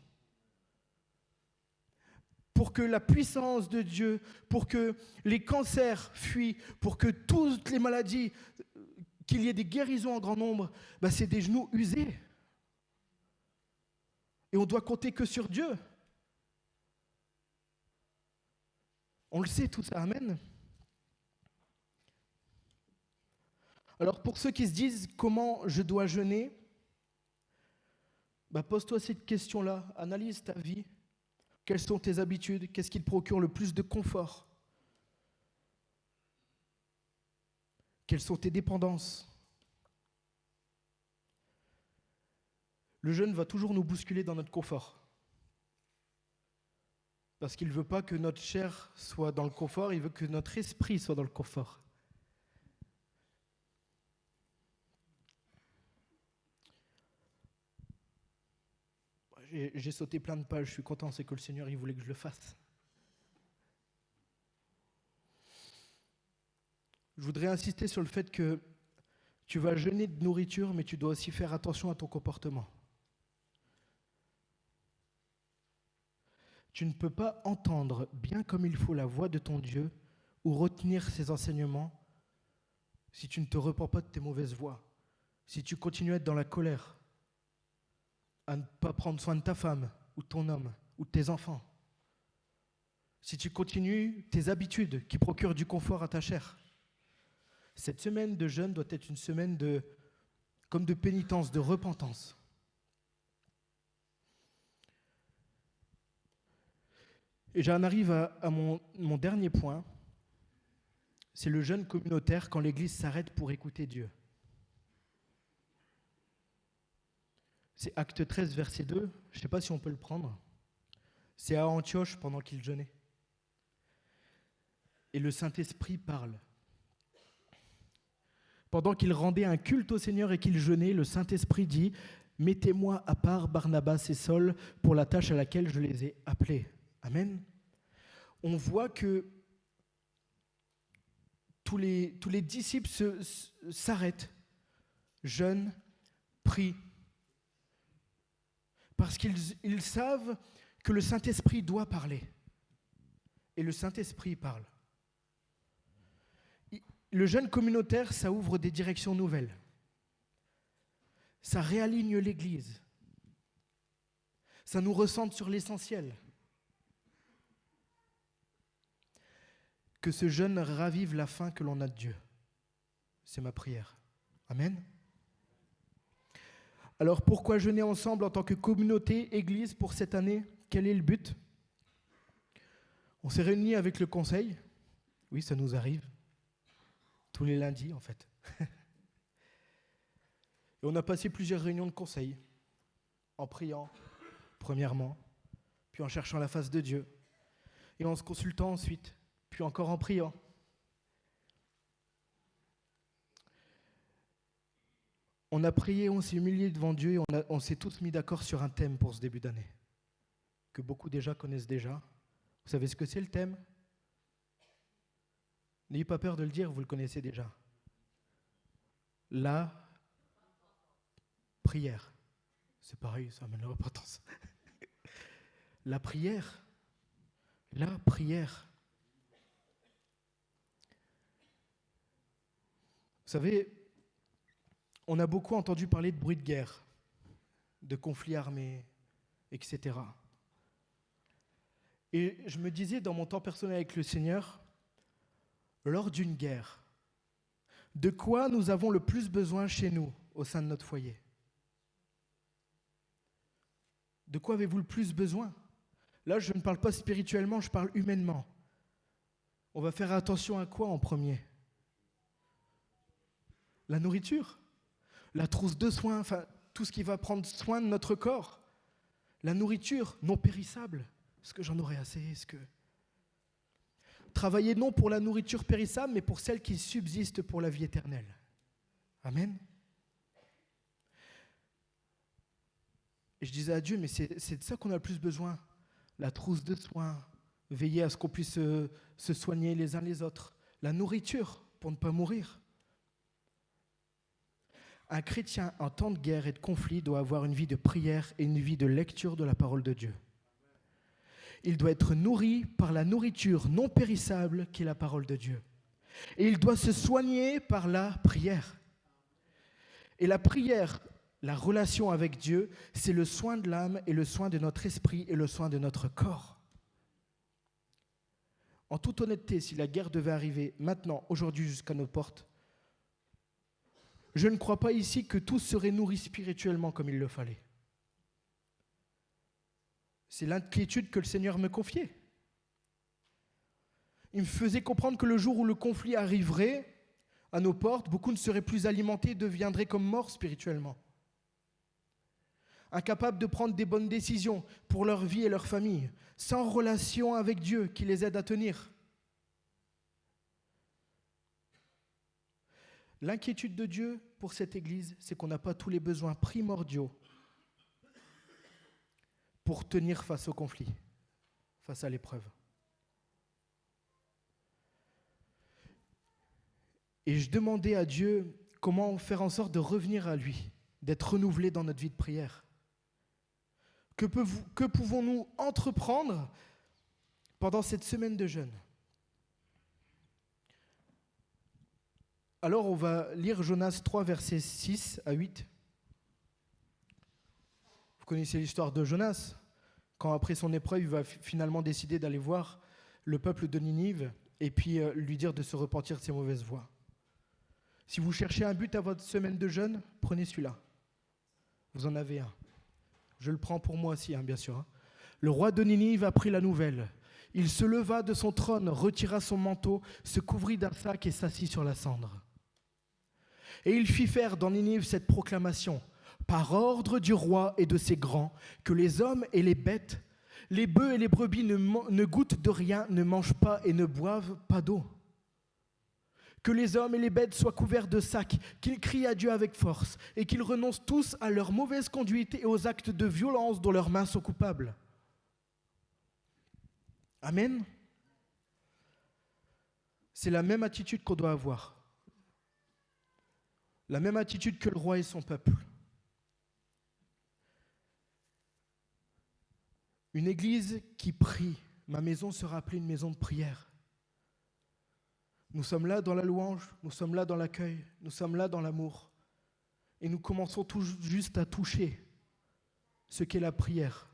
Pour que la puissance de Dieu, pour que les cancers fuient, pour que toutes les maladies, qu'il y ait des guérisons en grand nombre, c'est des genoux usés. Et on doit compter que sur Dieu. On le sait tout ça, amen. Alors pour ceux qui se disent comment je dois jeûner, Pose-toi cette question-là, analyse ta vie. Quelles sont tes habitudes? Qu'est-ce qui te procure le plus de confort? Quelles sont tes dépendances? Le jeûne va toujours nous bousculer dans notre confort. Parce qu'il ne veut pas que notre chair soit dans le confort, il veut que notre esprit soit dans le confort. J'ai sauté plein de pages, je suis content, c'est que le Seigneur, il voulait que je le fasse. Je voudrais insister sur le fait que tu vas jeûner de nourriture, mais tu dois aussi faire attention à ton comportement. Tu ne peux pas entendre bien comme il faut la voix de ton Dieu ou retenir ses enseignements si tu ne te repens pas de tes mauvaises voies, si tu continues à être dans la colère, à ne pas prendre soin de ta femme ou de ton homme ou de tes enfants, si tu continues tes habitudes qui procurent du confort à ta chair. Cette semaine de jeûne doit être une semaine comme de pénitence, de repentance. Et j'en arrive à mon dernier point, c'est le jeûne communautaire quand l'Église s'arrête pour écouter Dieu. C'est Acte 13, verset 2, je ne sais pas si on peut le prendre. C'est à Antioche pendant qu'il jeûnait. Et le Saint-Esprit parle. Pendant qu'il rendait un culte au Seigneur et qu'il jeûnait, le Saint-Esprit dit « Mettez-moi à part Barnabas et Saul pour la tâche à laquelle je les ai appelés. » Amen. On voit que tous les disciples s'arrêtent, jeûnent, prient, parce qu'ils savent que le Saint-Esprit doit parler. Et le Saint-Esprit parle. Le jeûne communautaire, ça ouvre des directions nouvelles. Ça réaligne l'Église. Ça nous recentre sur l'essentiel. Que ce jeûne ravive la faim que l'on a de Dieu. C'est ma prière. Amen. Alors pourquoi jeûner ensemble en tant que communauté, Église pour cette année? Quel est le but? On s'est réunis avec le conseil. Oui, ça nous arrive. Tous les lundis, en fait. Et on a passé plusieurs réunions de conseil, en priant, premièrement, puis en cherchant la face de Dieu, et en se consultant ensuite, puis encore en priant. On a prié, on s'est humilié devant Dieu, et on s'est tous mis d'accord sur un thème pour ce début d'année, que beaucoup déjà connaissent déjà. Vous savez ce que c'est le thème? N'ayez pas peur de le dire, vous le connaissez déjà. La prière. C'est pareil, ça amène la repentance. La prière. La prière. Vous savez, on a beaucoup entendu parler de bruit de guerre, de conflits armés, etc. Et je me disais dans mon temps personnel avec le Seigneur, lors d'une guerre, de quoi nous avons le plus besoin chez nous, au sein de notre foyer? De quoi avez-vous le plus besoin? Là, je ne parle pas spirituellement, je parle humainement. On va faire attention à quoi en premier? La nourriture, la trousse de soins, enfin, tout ce qui va prendre soin de notre corps. La nourriture non périssable. Est-ce que j'en aurai assez? Est-ce que... Travailler non pour la nourriture périssable, mais pour celle qui subsiste pour la vie éternelle. Amen. Et je disais à Dieu, mais c'est de ça qu'on a le plus besoin. La trousse de soins, veiller à ce qu'on puisse se soigner les uns les autres. La nourriture, pour ne pas mourir. Un chrétien en temps de guerre et de conflit doit avoir une vie de prière et une vie de lecture de la parole de Dieu. Il doit être nourri par la nourriture non périssable qui est la parole de Dieu. Et il doit se soigner par la prière. Et la prière, la relation avec Dieu, c'est le soin de l'âme et le soin de notre esprit et le soin de notre corps. En toute honnêteté, si la guerre devait arriver maintenant, aujourd'hui, jusqu'à nos portes, je ne crois pas ici que tous seraient nourris spirituellement comme il le fallait. C'est l'inquiétude que le Seigneur me confiait. Il me faisait comprendre que le jour où le conflit arriverait à nos portes, beaucoup ne seraient plus alimentés et deviendraient comme morts spirituellement. Incapables de prendre des bonnes décisions pour leur vie et leur famille, sans relation avec Dieu qui les aide à tenir. L'inquiétude de Dieu pour cette Église, c'est qu'on n'a pas tous les besoins primordiaux pour tenir face au conflit, face à l'épreuve. Et je demandais à Dieu comment faire en sorte de revenir à lui, d'être renouvelé dans notre vie de prière. Que pouvons-nous entreprendre pendant cette semaine de jeûne? Alors on va lire Jonas 3, versets 6 à 8. Vous connaissez l'histoire de Jonas, quand après son épreuve, il va finalement décider d'aller voir le peuple de Ninive et puis lui dire de se repentir de ses mauvaises voies. Si vous cherchez un but à votre semaine de jeûne, prenez celui-là. Vous en avez un. Je le prends pour moi aussi, bien sûr. Le roi de Ninive apprit la nouvelle. Il se leva de son trône, retira son manteau, se couvrit d'un sac et s'assit sur la cendre. Et il fit faire dans Ninive cette proclamation, par ordre du roi et de ses grands, que les hommes et les bêtes, les bœufs et les brebis ne goûtent de rien, ne mangent pas et ne boivent pas d'eau. Que les hommes et les bêtes soient couverts de sacs, qu'ils crient à Dieu avec force et qu'ils renoncent tous à leur mauvaise conduite et aux actes de violence dont leurs mains sont coupables. Amen. C'est la même attitude qu'on doit avoir. La même attitude que le roi et son peuple. Une église qui prie, ma maison sera appelée une maison de prière. Nous sommes là dans la louange, nous sommes là dans l'accueil, nous sommes là dans l'amour. Et nous commençons tout juste à toucher ce qu'est la prière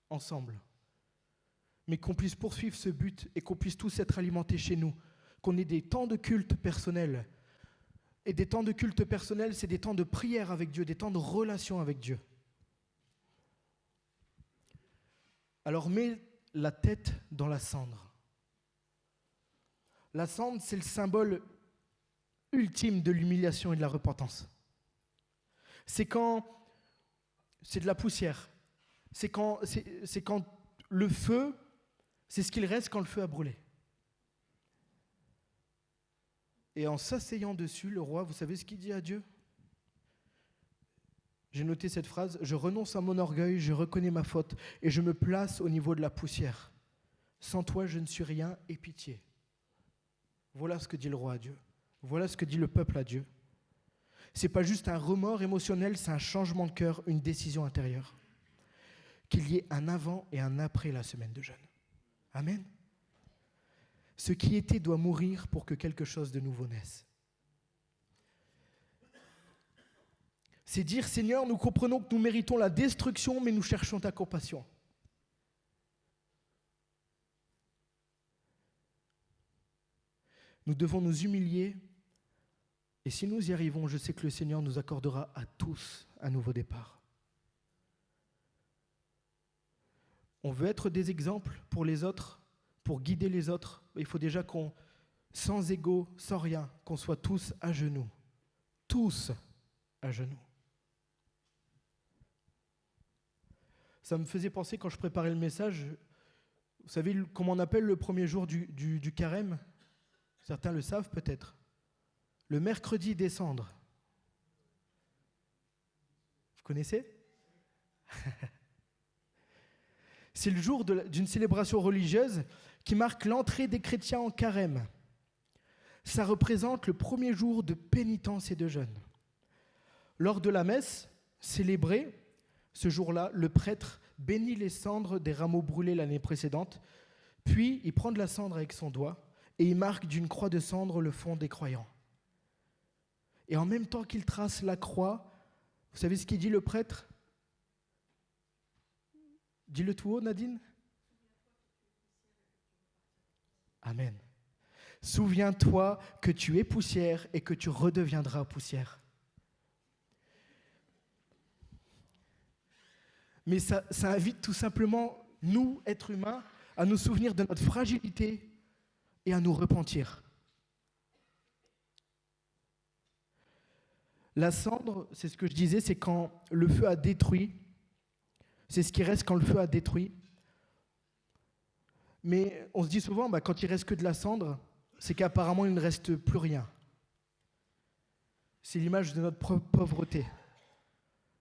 ensemble. Mais qu'on puisse poursuivre ce but et qu'on puisse tous être alimentés chez nous, qu'on ait des temps de culte personnel. Et des temps de culte personnel, c'est des temps de prière avec Dieu, des temps de relation avec Dieu. Alors mets la tête dans la cendre. La cendre, c'est le symbole ultime de l'humiliation et de la repentance. C'est quand c'est de la poussière. C'est quand le feu, c'est ce qu'il reste quand le feu a brûlé. Et en s'asseyant dessus, le roi, vous savez ce qu'il dit à Dieu? J'ai noté cette phrase, « Je renonce à mon orgueil, je reconnais ma faute et je me place au niveau de la poussière. Sans toi, je ne suis rien, aie pitié. » Voilà ce que dit le roi à Dieu. Voilà ce que dit le peuple à Dieu. Ce n'est pas juste un remords émotionnel, c'est un changement de cœur, une décision intérieure. Qu'il y ait un avant et un après la semaine de jeûne. Amen. Ce qui était doit mourir pour que quelque chose de nouveau naisse. C'est dire, Seigneur, nous comprenons que nous méritons la destruction, mais nous cherchons ta compassion. Nous devons nous humilier et si nous y arrivons, je sais que le Seigneur nous accordera à tous un nouveau départ. On veut être des exemples pour les autres, pour guider les autres. Il faut déjà qu'on, sans ego, sans rien, qu'on soit tous à genoux. Tous à genoux. Ça me faisait penser quand je préparais le message, vous savez comment on appelle le premier jour du carême? Certains le savent peut-être. Le mercredi des cendres. Vous connaissez? C'est le jour d'une célébration religieuse qui marque l'entrée des chrétiens en carême. Ça représente le premier jour de pénitence et de jeûne. Lors de la messe célébrée, ce jour-là, le prêtre bénit les cendres des rameaux brûlés l'année précédente, puis il prend de la cendre avec son doigt et il marque d'une croix de cendre le fond des croyants. Et en même temps qu'il trace la croix, vous savez ce qu'il dit le prêtre? Dis-le tout haut, Nadine. Amen. Souviens-toi que tu es poussière et que tu redeviendras poussière. mais ça invite tout simplement, nous, êtres humains, à nous souvenir de notre fragilité et à nous repentir. La cendre, c'est ce que je disais, c'est quand le feu a détruit, c'est ce qui reste quand le feu a détruit. Mais on se dit souvent, quand il reste que de la cendre, c'est qu'apparemment il ne reste plus rien. C'est l'image de notre pauvreté.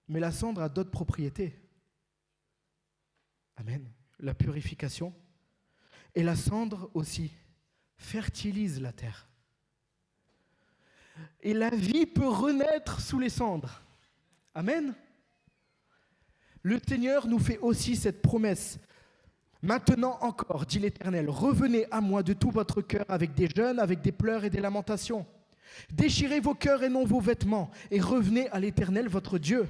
Mais la cendre a d'autres propriétés. Amen. La purification. Et la cendre aussi fertilise la terre. Et la vie peut renaître sous les cendres. Amen. Le Seigneur nous fait aussi cette promesse. Maintenant encore, dit l'Éternel, revenez à moi de tout votre cœur avec des jeûnes, avec des pleurs et des lamentations. Déchirez vos cœurs et non vos vêtements, et revenez à l'Éternel votre Dieu.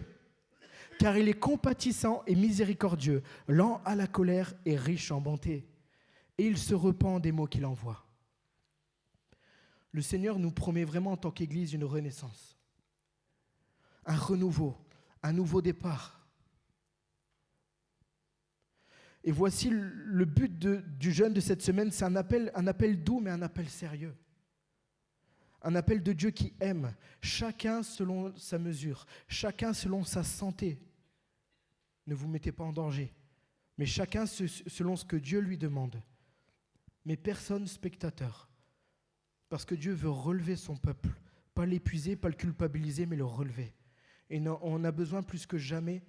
Car il est compatissant et miséricordieux, lent à la colère et riche en bonté. Et il se repent des maux qu'il envoie. Le Seigneur nous promet vraiment en tant qu'Église une renaissance, un renouveau, un nouveau départ. Et voici le but du jeûne de cette semaine, c'est un appel doux, mais un appel sérieux. Un appel de Dieu qui aime, chacun selon sa mesure, chacun selon sa santé. Ne vous mettez pas en danger, mais chacun selon ce que Dieu lui demande. Mais personne spectateur. Parce que Dieu veut relever son peuple, pas l'épuiser, pas le culpabiliser, mais le relever. Et on a besoin plus que jamais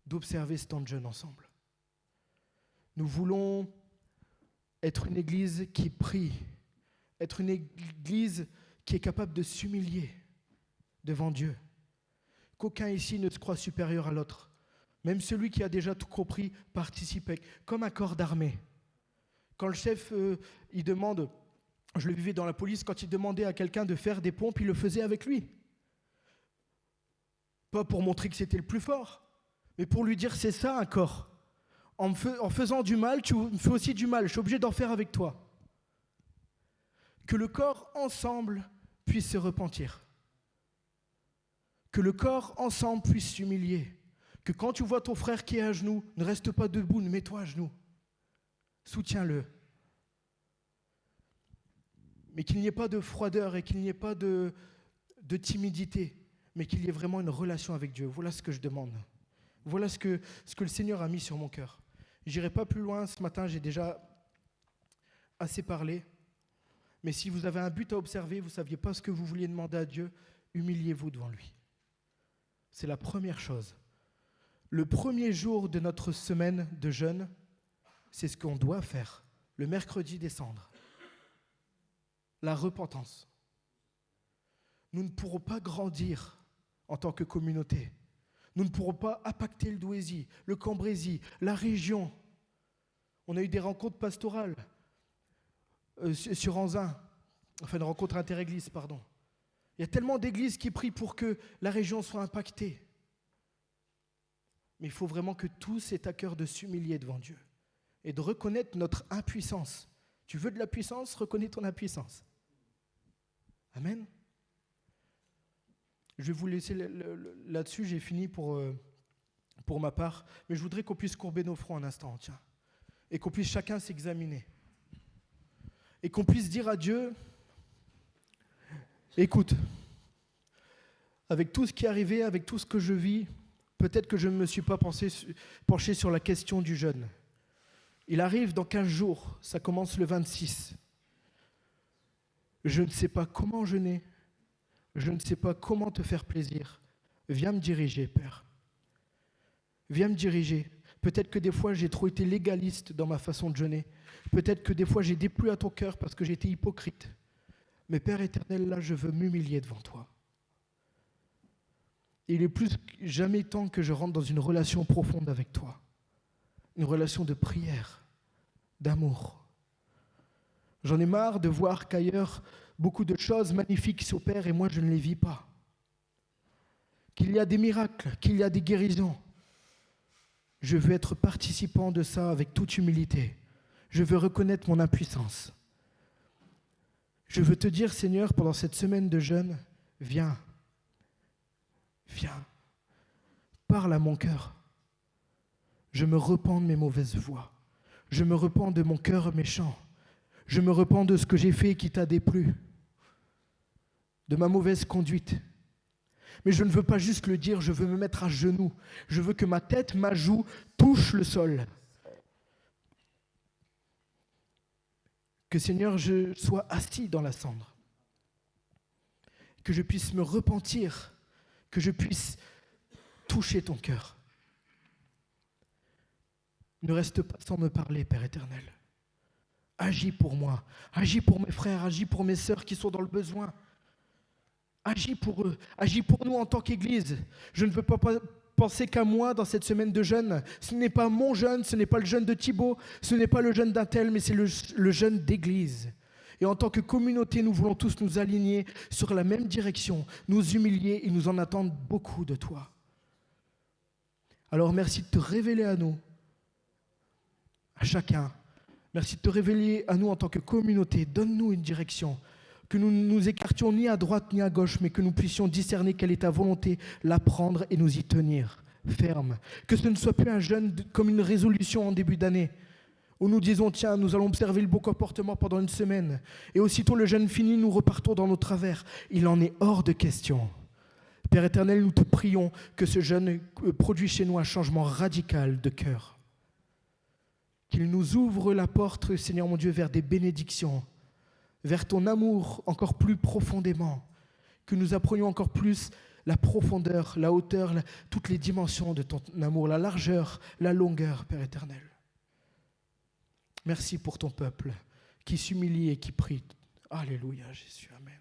d'observer ce temps de jeûne ensemble. Nous voulons être une église qui prie, être une église qui est capable de s'humilier devant Dieu. Qu'aucun ici ne se croit supérieur à l'autre. Même celui qui a déjà tout compris participe comme un corps d'armée. Quand le chef, il demande, je le vivais dans la police, quand il demandait à quelqu'un de faire des pompes, il le faisait avec lui. Pas pour montrer que c'était le plus fort, mais pour lui dire c'est ça un corps. En faisant du mal, tu me fais aussi du mal, je suis obligé d'en faire avec toi. Que le corps ensemble puisse se repentir. Que le corps ensemble puisse s'humilier. Que quand tu vois ton frère qui est à genoux, ne reste pas debout, ne mets-toi à genoux. Soutiens-le. Mais qu'il n'y ait pas de froideur et qu'il n'y ait pas de timidité, mais qu'il y ait vraiment une relation avec Dieu. Voilà ce que je demande. Voilà ce que le Seigneur a mis sur mon cœur. Je n'irai pas plus loin ce matin, j'ai déjà assez parlé. Mais si vous avez un but à observer, vous ne saviez pas ce que vous vouliez demander à Dieu, humiliez-vous devant lui. C'est la première chose. Le premier jour de notre semaine de jeûne, c'est ce qu'on doit faire, le mercredi des cendres. La repentance. Nous ne pourrons pas grandir en tant que communauté. Nous ne pourrons pas impacter le Douaisis, le Cambrésis, la région. On a eu des rencontres pastorales sur Anzin, enfin une rencontre interéglise, pardon. Il y a tellement d'églises qui prient pour que la région soit impactée. Mais il faut vraiment que tous aient à cœur de s'humilier devant Dieu et de reconnaître notre impuissance. Tu veux de la puissance, reconnais ton impuissance. Amen. Je vais vous laisser là-dessus, j'ai fini pour ma part, mais je voudrais qu'on puisse courber nos fronts un instant, tiens, et qu'on puisse chacun s'examiner, et qu'on puisse dire à Dieu, écoute, avec tout ce qui est arrivé, avec tout ce que je vis, peut-être que je ne me suis pas penché sur la question du jeûne. Il arrive dans 15 jours, ça commence le 26. Je ne sais pas comment jeûner. Je ne sais pas comment te faire plaisir. Viens me diriger, Père. Viens me diriger. Peut-être que des fois, j'ai trop été légaliste dans ma façon de jeûner. Peut-être que des fois, j'ai déplu à ton cœur parce que j'étais hypocrite. Mais Père éternel, là, je veux m'humilier devant toi. Il est plus que jamais temps que je rentre dans une relation profonde avec toi. Une relation de prière, d'amour. J'en ai marre de voir qu'ailleurs, beaucoup de choses magnifiques s'opèrent et moi, je ne les vis pas. Qu'il y a des miracles, qu'il y a des guérisons. Je veux être participant de ça avec toute humilité. Je veux reconnaître mon impuissance. Je veux te dire, Seigneur, pendant cette semaine de jeûne, viens, parle à mon cœur. Je me repens de mes mauvaises voies. Je me repens de mon cœur méchant. Je me repens de ce que j'ai fait qui t'a déplu, de ma mauvaise conduite. Mais je ne veux pas juste le dire, je veux me mettre à genoux. Je veux que ma tête, ma joue touche le sol. Que Seigneur, je sois assis dans la cendre. Que je puisse me repentir, que je puisse toucher ton cœur. Ne reste pas sans me parler, Père éternel. Agis pour moi, agis pour mes frères, agis pour mes sœurs qui sont dans le besoin. Agis pour eux, agis pour nous en tant qu'Église. Je ne veux pas penser qu'à moi dans cette semaine de jeûne. Ce n'est pas mon jeûne, ce n'est pas le jeûne de Thibaut, ce n'est pas le jeûne d'un tel, mais c'est le jeûne d'Église. Et en tant que communauté, nous voulons tous nous aligner sur la même direction, nous humilier et nous en attendre beaucoup de toi. Alors merci de te révéler à nous, à chacun. Merci de te révéler à nous en tant que communauté. Donne-nous une direction, que nous ne nous écartions ni à droite ni à gauche, mais que nous puissions discerner quelle est ta volonté, la prendre et nous y tenir ferme. Que ce ne soit plus un jeûne comme une résolution en début d'année, où nous disons, tiens, nous allons observer le bon comportement pendant une semaine, et aussitôt le jeûne fini, nous repartons dans nos travers. Il en est hors de question. Père éternel, nous te prions que ce jeûne produise chez nous un changement radical de cœur. Qu'il nous ouvre la porte, Seigneur mon Dieu, vers des bénédictions, vers ton amour encore plus profondément, que nous apprenions encore plus la profondeur, la hauteur, toutes les dimensions de ton amour, la largeur, la longueur, Père éternel. Merci pour ton peuple qui s'humilie et qui prie. Alléluia, Jésus, amen.